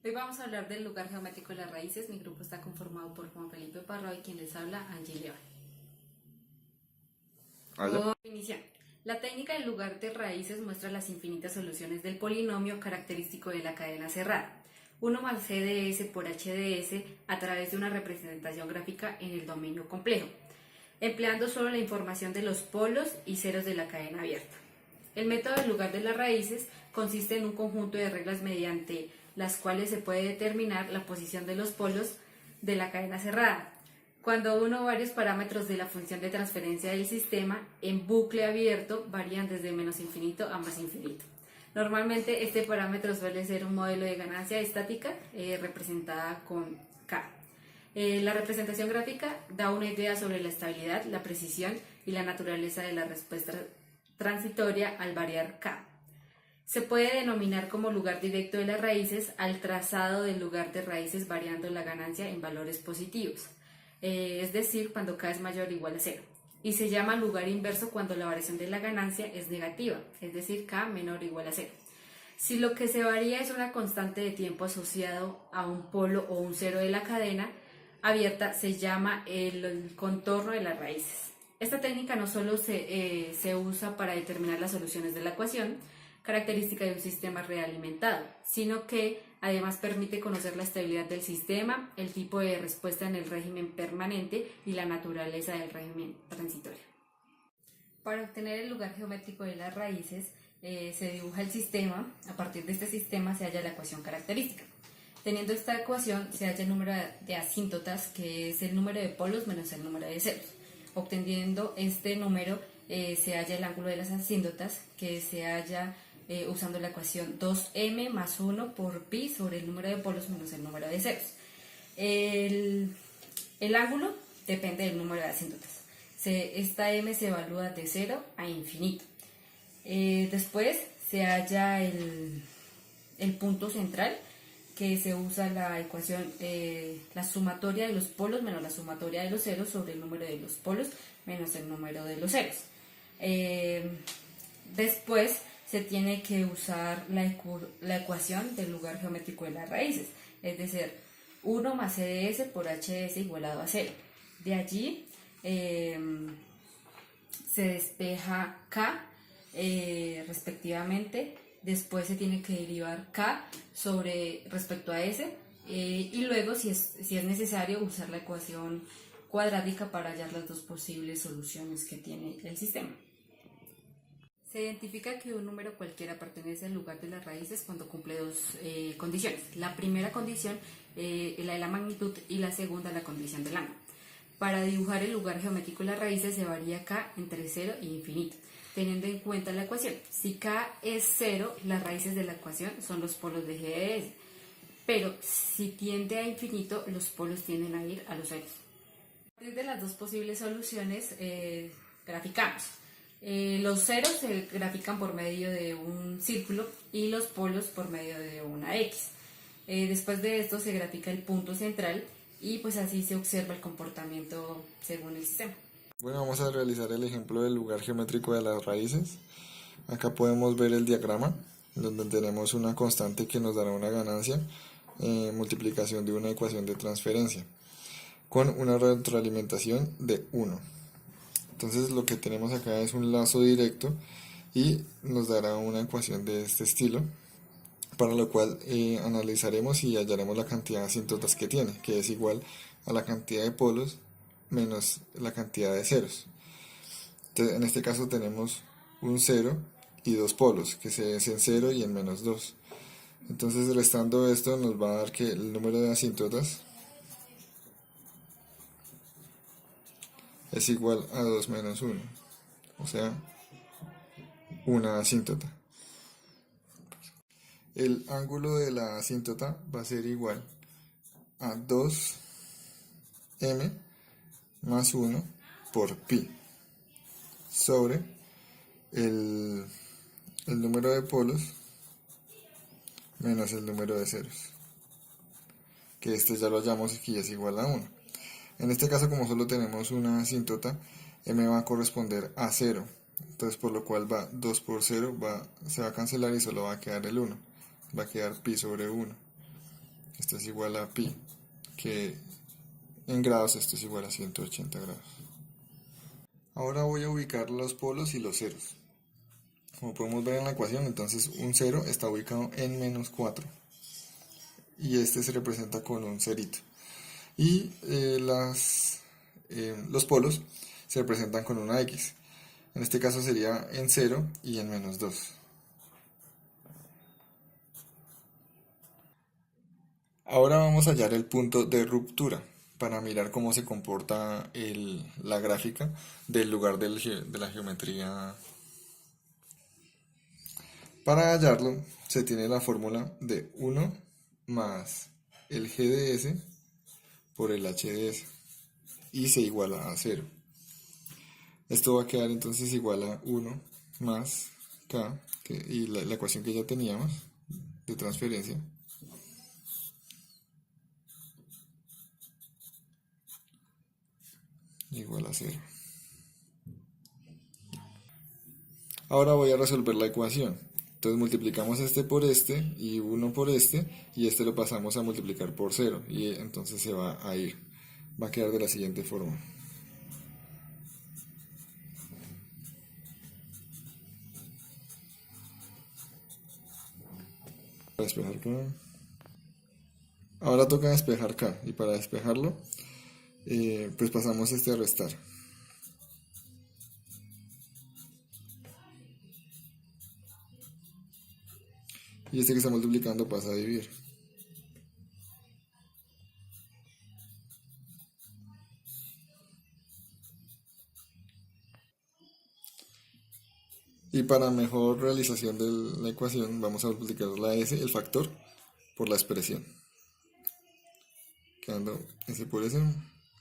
Hoy vamos a hablar del lugar geométrico de las raíces. Mi grupo está conformado por Juan Felipe Parra y quien les habla, Angie León. Como definición, la técnica del lugar de raíces muestra las infinitas soluciones del polinomio característico de la cadena cerrada. 1 más CDS por HDS a través de una representación gráfica en el dominio complejo, empleando solo la información de los polos y ceros de la cadena abierta. El método del lugar de las raíces consiste en un conjunto de reglas mediante las cuales se puede determinar la posición de los polos de la cadena cerrada, cuando uno o varios parámetros de la función de transferencia del sistema en bucle abierto varían desde menos infinito a más infinito. Normalmente este parámetro suele ser un modelo de ganancia estática representada con K. La representación gráfica da una idea sobre la estabilidad, la precisión y la naturaleza de la respuesta transitoria al variar K. Se puede denominar como lugar directo de las raíces al trazado del lugar de raíces variando la ganancia en valores positivos, es decir, cuando K es mayor o igual a 0. Y se llama lugar inverso cuando la variación de la ganancia es negativa, es decir, K menor o igual a 0. Si lo que se varía es una constante de tiempo asociado a un polo o un cero de la cadena abierta, se llama el contorno de las raíces. Esta técnica no solo se usa para determinar las soluciones de la ecuación, característica de un sistema realimentado, sino que además permite conocer la estabilidad del sistema, el tipo de respuesta en el régimen permanente y la naturaleza del régimen transitorio. Para obtener el lugar geométrico de las raíces, se dibuja el sistema. A partir de este sistema se halla la ecuación característica. Teniendo esta ecuación se halla el número de asíntotas, que es el número de polos menos el número de ceros. Obteniendo este número se halla el ángulo de las asíntotas, que se halla usando la ecuación 2m más 1 por pi sobre el número de polos menos el número de ceros. El ángulo depende del número de asíntotas. Esta m se evalúa de 0 a infinito. Después se halla el punto central, que se usa la ecuación, la sumatoria de los polos menos la sumatoria de los ceros sobre el número de los polos menos el número de los ceros. Después se tiene que usar la ecuación del lugar geométrico de las raíces, es decir, 1 más CDS por HS igualado a 0. De allí se despeja K respectivamente. Después se tiene que derivar K sobre respecto a S y luego, si es necesario, usar la ecuación cuadrática para hallar las dos posibles soluciones que tiene el sistema. Se identifica que un número cualquiera pertenece al lugar de las raíces cuando cumple dos condiciones. La primera condición, la de la magnitud, y la segunda, la condición del ángulo. Para dibujar el lugar geométrico de las raíces se varía K entre 0 e infinito, teniendo en cuenta la ecuación. Si K es 0, las raíces de la ecuación son los polos de G de S, pero si tiende a infinito, los polos tienden a ir a los ceros. A partir de las dos posibles soluciones, graficamos. Los ceros se grafican por medio de un círculo y los polos por medio de una X. Después de esto se grafica el punto central y pues así se observa el comportamiento según el sistema. Bueno, vamos a realizar el ejemplo del lugar geométrico de las raíces. Acá podemos ver el diagrama, donde tenemos una constante que nos dará una ganancia, multiplicación de una ecuación de transferencia, con una retroalimentación de 1. Entonces lo que tenemos acá es un lazo directo y nos dará una ecuación de este estilo, para lo cual analizaremos y hallaremos la cantidad de asíntotas que tiene, que es igual a la cantidad de polos menos la cantidad de ceros. Entonces, en este caso tenemos un 0 y dos polos, que es en 0 y en menos 2. Entonces, restando esto, nos va a dar que el número de asíntotas es igual a 2 menos 1, o sea, una asíntota. El ángulo de la asíntota va a ser igual a 2m más 1 por pi sobre el número de polos menos el número de ceros, que este ya lo hallamos aquí es igual a 1. En este caso, como solo tenemos una asíntota, m va a corresponder a 0, entonces por lo cual 2 por 0 se va a cancelar y solo va a quedar el 1, va a quedar pi sobre 1. esto es igual a pi, que en grados esto es igual a 180 grados. Ahora voy a ubicar los polos y los ceros. Como podemos ver en la ecuación, entonces un 0 está ubicado en menos 4 y este se representa con un cerito. Y los polos se representan con una X. En este caso sería en 0 y en menos 2. Ahora vamos a hallar el punto de ruptura para mirar cómo se comporta la gráfica del lugar de la geometría. Para hallarlo se tiene la fórmula de 1 más el g de s por el h de s y se iguala a 0. Esto va a quedar entonces igual a 1 más k, y la ecuación que ya teníamos de transferencia, igual a 0. Ahora voy a resolver la ecuación. Entonces multiplicamos este por este y 1 por este, y este lo pasamos a multiplicar por 0 y entonces se va a ir. Va a quedar de la siguiente forma. Para despejar K. Ahora toca despejar K, y para despejarlo pues pasamos este a restar. Y este que está multiplicando pasa a dividir. Y para mejor realización de la ecuación vamos a multiplicar la s, el factor, por la expresión. Quedando s por s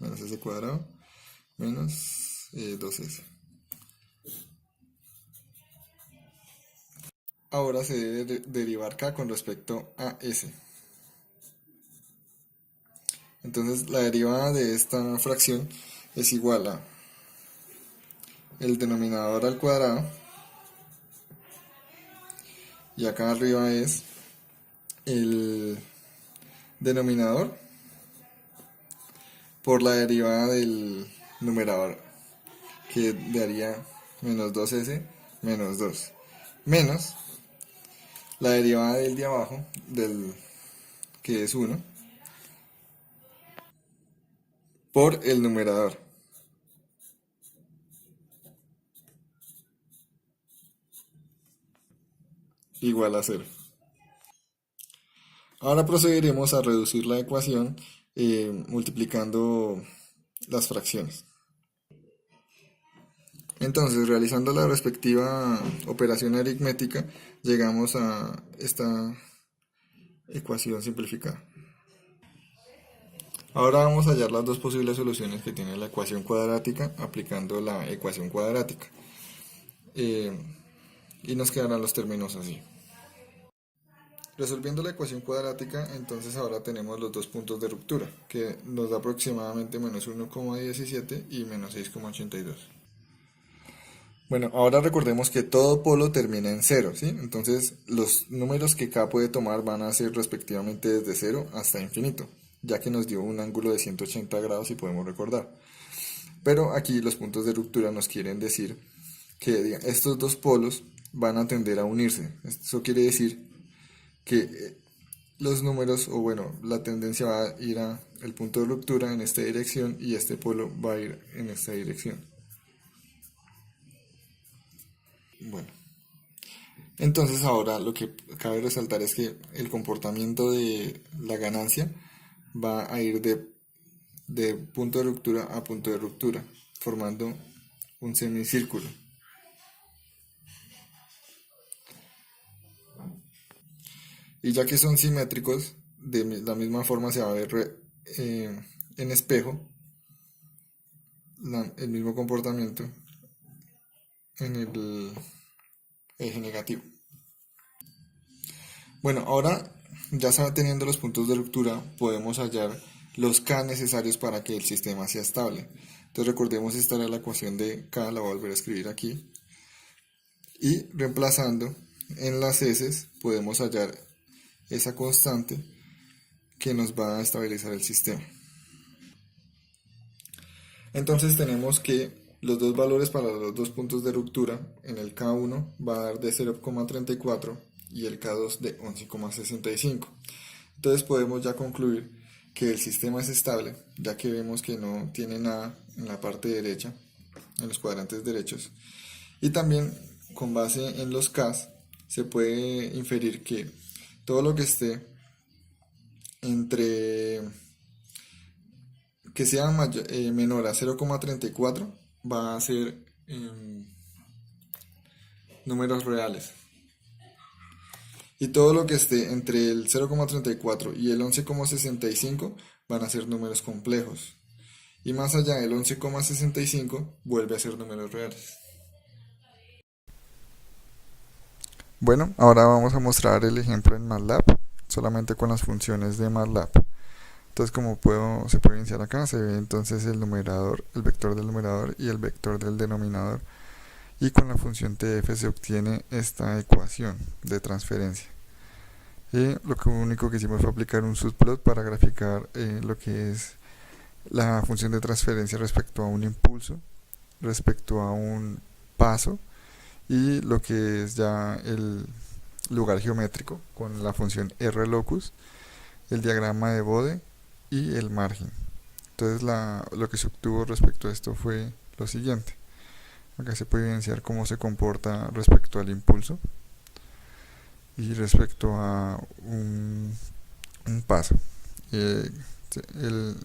menos s cuadrado menos 2s. Ahora se debe derivar k con respecto a s. Entonces la derivada de esta fracción es igual a el denominador al cuadrado, y acá arriba es el denominador por la derivada del numerador, que daría menos 2s menos 2, menos la derivada del de abajo, que es 1, por el numerador. Igual a 0. Ahora procederemos a reducir la ecuación multiplicando las fracciones. Entonces, realizando la respectiva operación aritmética, llegamos a esta ecuación simplificada. Ahora vamos a hallar las dos posibles soluciones que tiene la ecuación cuadrática aplicando la ecuación cuadrática. Y nos quedarán los términos así. Resolviendo la ecuación cuadrática, entonces ahora tenemos los dos puntos de ruptura, que nos da aproximadamente menos 1,17 y menos 6,82. Bueno, ahora recordemos que todo polo termina en 0, ¿sí? Entonces los números que K puede tomar van a ser respectivamente desde 0 hasta infinito, ya que nos dio un ángulo de 180 grados, si podemos recordar. Pero aquí los puntos de ruptura nos quieren decir que estos dos polos van a tender a unirse. Eso quiere decir que los números, o bueno, la tendencia va a ir a el punto de ruptura en esta dirección y este polo va a ir en esta dirección. Bueno, entonces ahora lo que cabe resaltar es que el comportamiento de la ganancia va a ir de punto de ruptura a punto de ruptura, formando un semicírculo. Y ya que son simétricos, de la misma forma se va a ver en espejo el mismo comportamiento en el eje negativo. Bueno, ahora ya teniendo los puntos de ruptura, podemos hallar los K necesarios para que el sistema sea estable. Entonces recordemos, esta era la ecuación de K, la voy a volver a escribir aquí. Y reemplazando en las S podemos hallar esa constante que nos va a estabilizar el sistema. Entonces tenemos que los dos valores para los dos puntos de ruptura en el K1 va a dar de 0,34 y el K2 de 11,65. Entonces podemos ya concluir que el sistema es estable, ya que vemos que no tiene nada en la parte derecha, en los cuadrantes derechos. Y también con base en los Ks se puede inferir que todo lo que esté entre que sea menor a 0,34 va a ser números reales. Y todo lo que esté entre el 0,34 y el 11,65 van a ser números complejos. Y más allá del 11,65 vuelve a ser números reales. Bueno, ahora vamos a mostrar el ejemplo en MATLAB, solamente con las funciones de MATLAB. Entonces, como se puede iniciar acá, se ve entonces el numerador, el vector del numerador y el vector del denominador. Y con la función TF se obtiene esta ecuación de transferencia. Y lo único que hicimos fue aplicar un subplot para graficar lo que es la función de transferencia respecto a un impulso, respecto a un paso, y lo que es ya el lugar geométrico con la función RLocus, el diagrama de Bode y el margen. Entonces lo que se obtuvo respecto a esto fue lo siguiente. Acá se puede evidenciar cómo se comporta respecto al impulso y respecto a un paso, el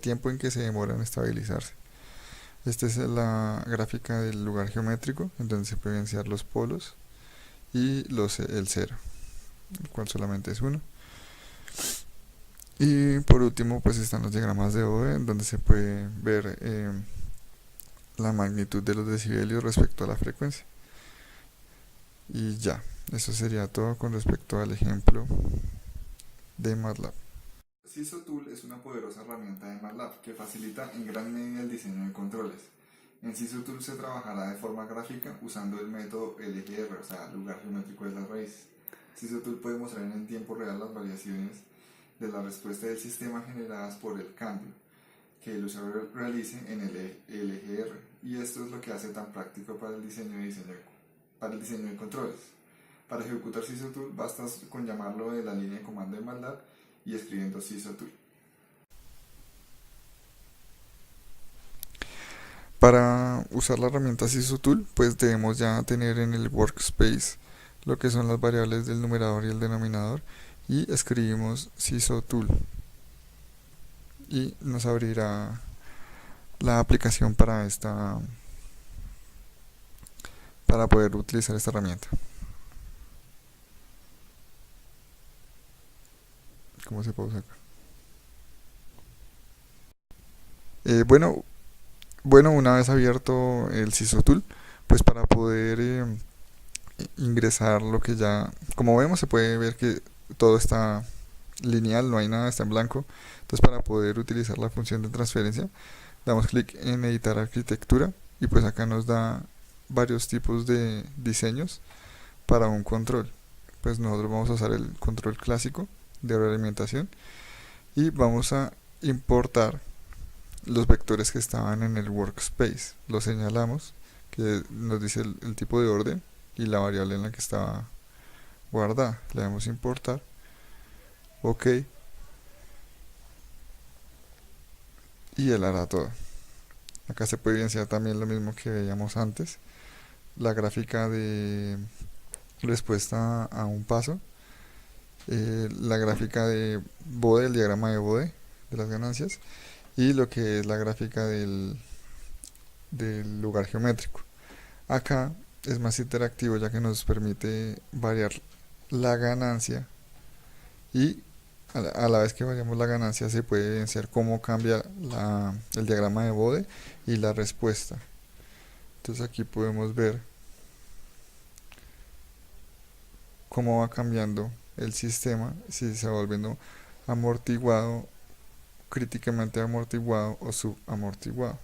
tiempo en que se demora en estabilizarse. Esta es la gráfica del lugar geométrico, en donde se pueden evidenciar los polos y el cero, el cual solamente es 1. Y por último pues están los diagramas de Bode, en donde se puede ver la magnitud de los decibelios respecto a la frecuencia. Y ya, eso sería todo con respecto al ejemplo de MATLAB. SISOTool es una poderosa herramienta de MATLAB que facilita en gran medida el diseño de controles. En SISOTool se trabajará de forma gráfica usando el método LGR, o sea, lugar geométrico de las raíces. SISOTool puede mostrar en tiempo real las variaciones de la respuesta del sistema generadas por el cambio que el usuario realice en el LGR, y esto es lo que hace tan práctico para el diseño de controles. Para ejecutar SISOTool basta con llamarlo de la línea de comando de MATLAB y escribiendo SISOTool. Para usar la herramienta SISOTool, pues debemos ya tener en el workspace lo que son las variables del numerador y el denominador, y escribimos SISOTool y nos abrirá la aplicación para poder utilizar esta herramienta. ¿Cómo se pausa acá? Bueno, una vez abierto el SISOTool, pues para poder ingresar lo que ya, como vemos, se puede ver que todo está lineal, no hay nada, está en blanco. Entonces, para poder utilizar la función de transferencia, damos clic en editar arquitectura y pues acá nos da varios tipos de diseños para un control. Pues nosotros vamos a usar el control clásico de alimentación y vamos a importar los vectores que estaban en el workspace. Los señalamos, que nos dice el tipo de orden y la variable en la que estaba guardada. Le damos importar, ok, y él hará todo. Acá se puede evidenciar también lo mismo que veíamos antes, la gráfica de respuesta a un paso, la gráfica de Bode, el diagrama de Bode de las ganancias, y lo que es la gráfica del lugar geométrico. Acá es más interactivo, ya que nos permite variar la ganancia, y a la vez que variamos la ganancia se puede evidenciar cómo cambia el diagrama de Bode y la respuesta. Entonces aquí podemos ver cómo va cambiando el sistema, si se va volviendo amortiguado, críticamente amortiguado o subamortiguado.